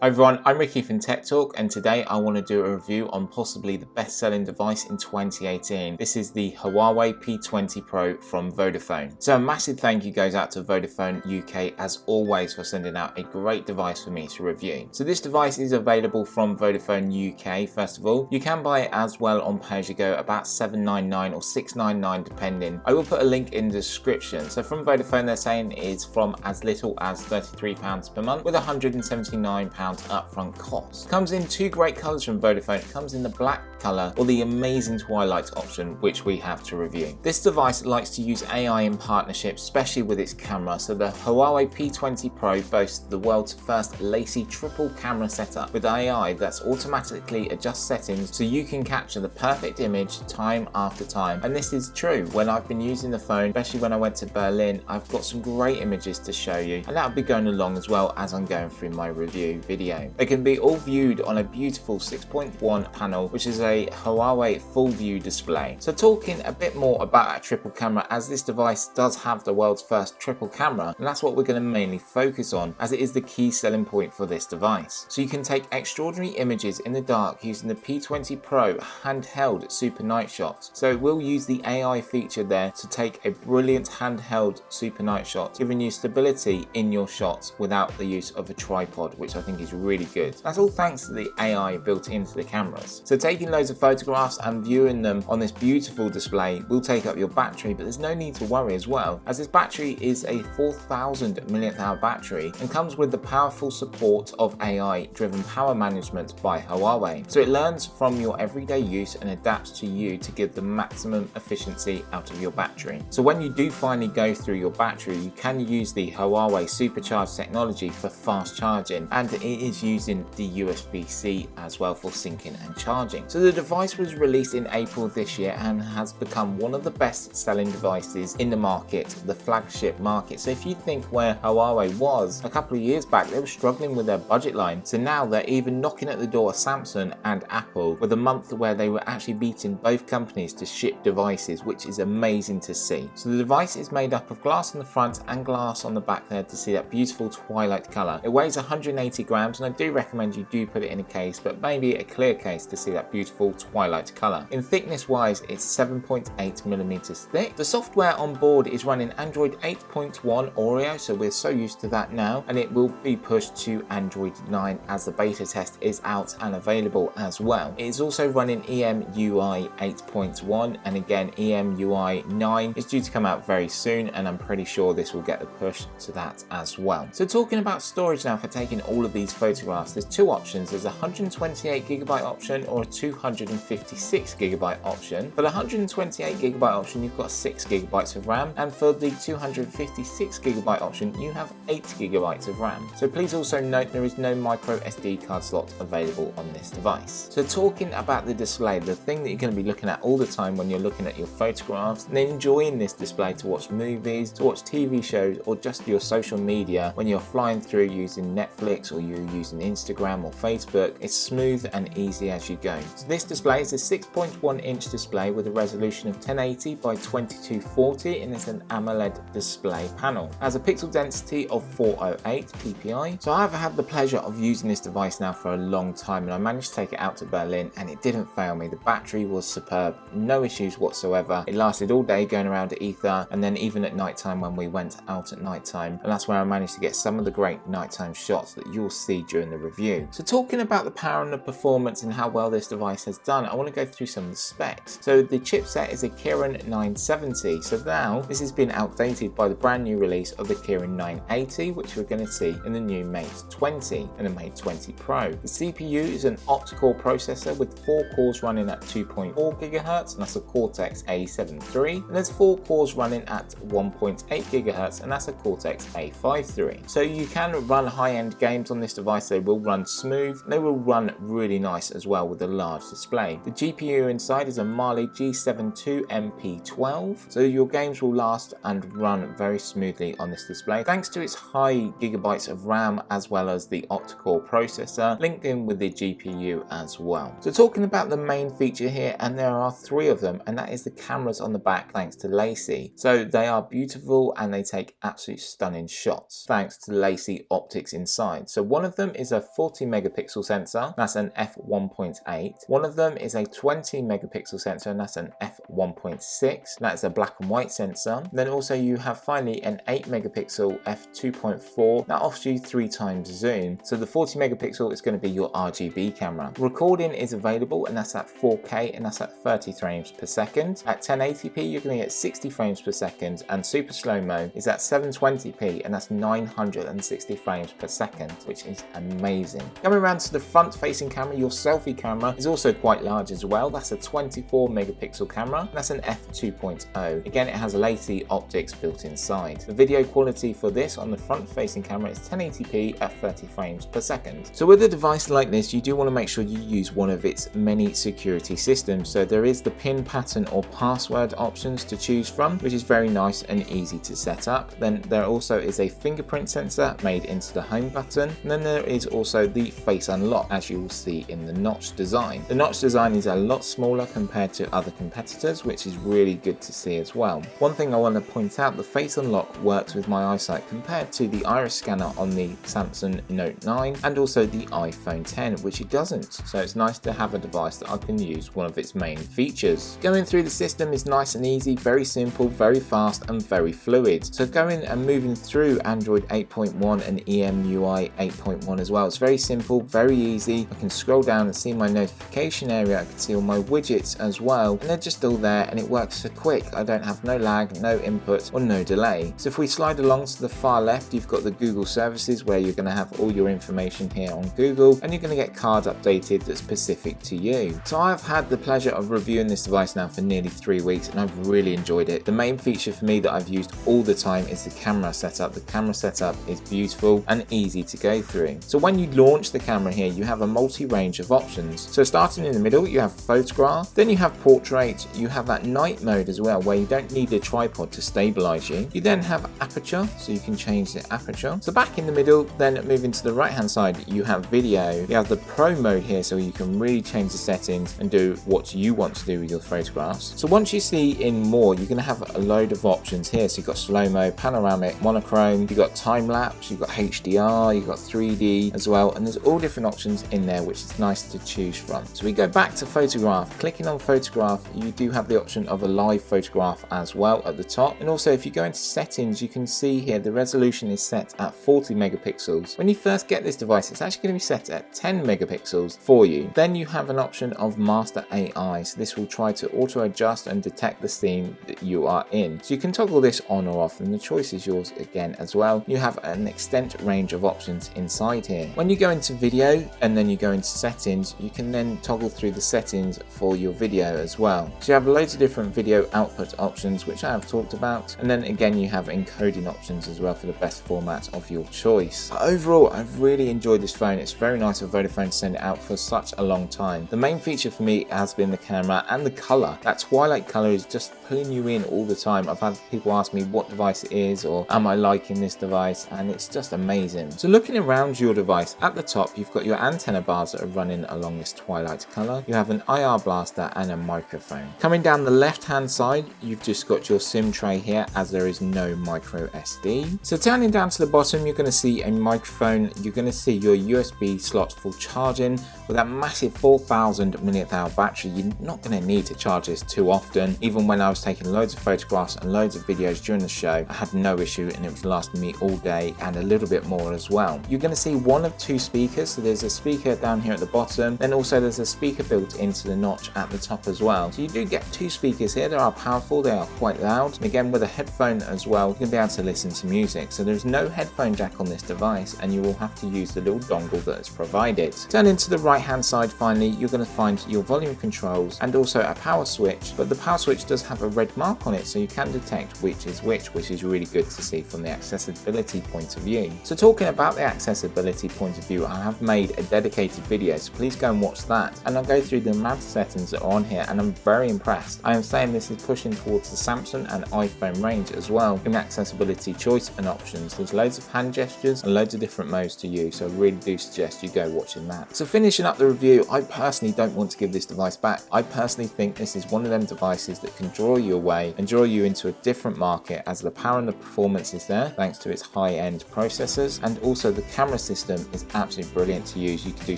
Hi everyone, I'm Ricky from TechTalk, and today I want to do a review on possibly the best-selling device in 2018. This is the Huawei P20 Pro from Vodafone. So a massive thank you goes out to Vodafone UK as always for sending out a great device for me to review. So this device is available from Vodafone UK first of all. You can buy it as well on pay-as-you-go, about £7.99 or £6.99 depending. I will put a link in the description. So from Vodafone they're saying it's from as little as £33 per month with £179 upfront cost. Comes in two great colours from Vodafone. It comes in the black colour or the amazing twilight option, which we have to review. This device likes to use AI in partnership, especially with its camera. So the Huawei P20 Pro boasts the world's first lacy triple camera setup with AI that's automatically adjusts settings so you can capture the perfect image time after time. And this is true. When I've been using the phone, especially when I went to Berlin, I've got some great images to show you, and that'll be going along as well as I'm going through my review video. They can be all viewed on a beautiful 6.1 panel, which is a Huawei full view display. So talking a bit more about a triple camera, as this device does have the world's first triple camera, and that's what we're going to mainly focus on as it is the key selling point for this device. So you can take extraordinary images in the dark using the P20 Pro handheld super night shot. So it will use the AI feature there to take a brilliant handheld super night shot, giving you stability in your shots without the use of a tripod, which I think is really good. That's all thanks to the AI built into the cameras. So taking loads of photographs and viewing them on this beautiful display will take up your battery, but there's no need to worry as well, as this battery is a 4000 mAh battery and comes with the powerful support of AI driven power management by Huawei. So it learns from your everyday use and adapts to you to give the maximum efficiency out of your battery. So when you do finally go through your battery, you can use the Huawei supercharged technology for fast charging, and it is using the USB-C as well for syncing and charging. So the device was released in April this year and has become one of the best selling devices in the market, the flagship market. So if you think where Huawei was a couple of years back, they were struggling with their budget line. So now they're even knocking at the door of Samsung and Apple with a month where they were actually beating both companies to ship devices, which is amazing to see. So the device is made up of glass on the front and glass on the back there to see that beautiful twilight color. It weighs 180 grams, and I do recommend you do put it in a case, but maybe a clear case to see that beautiful twilight color. In thickness wise, it's 7.8 millimeters thick. The software on board is running Android 8.1 Oreo, so we're so used to that now, and it will be pushed to Android 9 as the beta test is out and available as well. It is also running EMUI 8.1, and again EMUI 9 is due to come out very soon, and I'm pretty sure this will get the push to that as well. So talking about storage now for taking all of these photographs, there's two options. There's a 128GB option or a 256GB option. For the 128GB option, you've got 6GB of RAM, and for the 256GB option, you have 8GB of RAM. So please also note there is no micro SD card slot available on this device. So talking about the display, the thing that you're going to be looking at all the time when you're looking at your photographs and enjoying this display to watch movies, to watch TV shows, or just your social media when you're flying through using Netflix or you're using Instagram or Facebook, it's smooth and easy as you go. So this display is a 6.1 inch display with a resolution of 1080 by 2240, and it's an AMOLED display panel. It has a pixel density of 408 ppi. So I've had the pleasure of using this device now for a long time, and I managed to take it out to Berlin and it didn't fail me. The battery was superb, no issues whatsoever. It lasted all day going around Ether, and then even at night time when we went out at night time, and that's where I managed to get some of the great nighttime shots that you'll see during the review. So talking about the power and the performance and how well this device has done, I want to go through some of the specs. So the chipset is a Kirin 970. So now this has been outdated by the brand new release of the Kirin 980, which we're going to see in the new Mate 20 and the Mate 20 Pro. The CPU is an octa-core processor with 4 cores running at 2.4 GHz, and that's a Cortex A73, and there's 4 cores running at 1.8 GHz, and that's a Cortex A53. So you can run high-end games on this device. They will run smooth, they will run really nice as well with a large display. The GPU inside is a Mali G72 MP12, so your games will last and run very smoothly on this display thanks to its high gigabytes of RAM as well as the octa-core processor linked in with the GPU as well. So talking about the main feature here, and there are 3 of them, and that is the cameras on the back thanks to Lacy. So they are beautiful and they take absolute stunning shots thanks to the Lacy optics inside. So one of of them is a 40 megapixel sensor, that's an f1.8. One of them is a 20 megapixel sensor, and that's an f1.6. That's a black and white sensor. Then also you have finally an 8 megapixel f2.4 that offers you 3 times zoom. So the 40 megapixel is going to be your RGB camera. Recording is available, and that's at 4K, and that's at 30 frames per second. At 1080p you're going to get 60 frames per second, and super slow-mo is at 720p, and that's 960 frames per second, which is amazing. Coming around to the front-facing camera, your selfie camera is also quite large as well. That's a 24 megapixel camera, and that's an f2.0. Again, it has lazy optics built inside. The video quality for this on the front-facing camera is 1080p at 30 frames per second. So with a device like this, you do want to make sure you use one of its many security systems. So there is the pin pattern or password options to choose from, which is very nice and easy to set up. Then there also is a fingerprint sensor made into the home button, and then there is also the face unlock, as you will see in the notch design. The notch design is a lot smaller compared to other competitors, which is really good to see as well. One thing I want to point out, the face unlock works with my eyesight compared to the iris scanner on the Samsung Note 9 and also the iPhone 10, which it doesn't. So it's nice to have a device that I can use one of its main features. Going through the system is nice and easy, very simple, very fast and very fluid. So going and moving through Android 8.1 and EMUI 8.1 as well, it's very simple, very easy. I can scroll down and see my notification area, I can see all my widgets as well, and they're just all there, and it works so quick. I don't have no lag, no input or no delay. So if we slide along to the far left, you've got the Google services where you're going to have all your information here on Google, and you're going to get cards updated that's specific to you. So I've had the pleasure of reviewing this device now for nearly 3 weeks, and I've really enjoyed it. The main feature for me that I've used all the time is the camera setup. The camera setup is beautiful and easy to go through. So when you launch the camera here, you have a multi-range of options. So starting in the middle, you have photograph, then you have portrait, you have that night mode as well, where you don't need a tripod to stabilize you. You then have aperture, so you can change the aperture. So back in the middle, then moving to the right hand side, you have video. You have the pro mode here, so you can really change the settings and do what you want to do with your photographs. So once you see in more, you're going to have a load of options here. So you've got slow-mo, panoramic, monochrome, you've got time-lapse, you've got HDR, you've got 3D as well, and there's all different options in there, which is nice to choose from. So we go back to photograph. Clicking on photograph, you do have the option of a live photograph as well at the top, and also if you go into settings, you can see here the resolution is set at 40 megapixels. When you first get this device, it's actually going to be set at 10 megapixels for you. Then you have an option of master AI, so this will try to auto adjust and detect the scene that you are in. So you can toggle this on or off, and the choice is yours again as well. You have an extent range of options inside here. When you go into video and then you go into settings, you can then toggle through the settings for your video as well. So you have loads of different video output options, which I have talked about, and then again you have encoding options as well for the best format of your choice. But overall, I've really enjoyed this phone. It's very nice of Vodafone to send it out for such a long time. The main feature for me has been the camera and the color. That twilight color is just pulling you in all the time. I've had people ask me what device it is or am I liking this device, and it's just amazing. So looking around your device, at the top you've got your antenna bars that are running along this twilight color. You have an IR blaster and a microphone. Coming down the left hand side, you've just got your SIM tray here, as there is no micro SD. So turning down to the bottom, you're going to see a microphone. You're going to see your USB slot for charging. With that massive 4000 mAh battery, you're not going to need to charge this too often. Even when I was taking loads of photographs and loads of videos during the show, I had no issue, and it was lasting me all day and a little bit more as well. You're going to see one of two speakers. So there's a speaker down here at the bottom, then also there's a speaker built into the notch at the top as well. So you do get two speakers here. They are powerful, they are quite loud. And again, with a headphone as well, you can be able to listen to music. So there's no headphone jack on this device, and you will have to use the little dongle that is provided. Turning to the right hand side, finally, you're going to find your volume controls and also a power switch, but the power switch does have a red mark on it, so you can detect which is which is really good to see from the accessibility point of view. So talking about the accessibility point of view, I have made a dedicated video, so please go and watch that, and I'll go through the amount of settings that are on here, and I'm very impressed. I am saying this is pushing towards the Samsung and iPhone range as well in accessibility choice and options. There's loads of hand gestures and loads of different modes to use, so I really do suggest you go watching that. So finishing up the review, I personally don't want to give this device back. I personally think this is one of them devices that can draw you away and draw you into a different market, as the power and the performance is there thanks to its high-end processors, and also the camera camera system is absolutely brilliant to use. You can do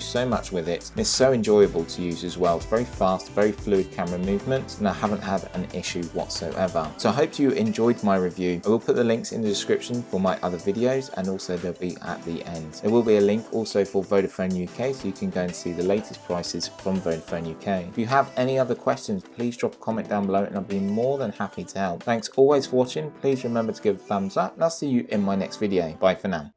so much with it. It's so enjoyable to use as well. It's very fast, very fluid camera movement, and I haven't had an issue whatsoever. So I hope you enjoyed my review. I will put the links in the description for my other videos, and also they'll be at the end. There will be a link also for Vodafone UK, so you can go and see the latest prices from Vodafone UK. If you have any other questions, please drop a comment down below and I'll be more than happy to help. Thanks always for watching. Please remember to give a thumbs up, and I'll see you in my next video. Bye for now.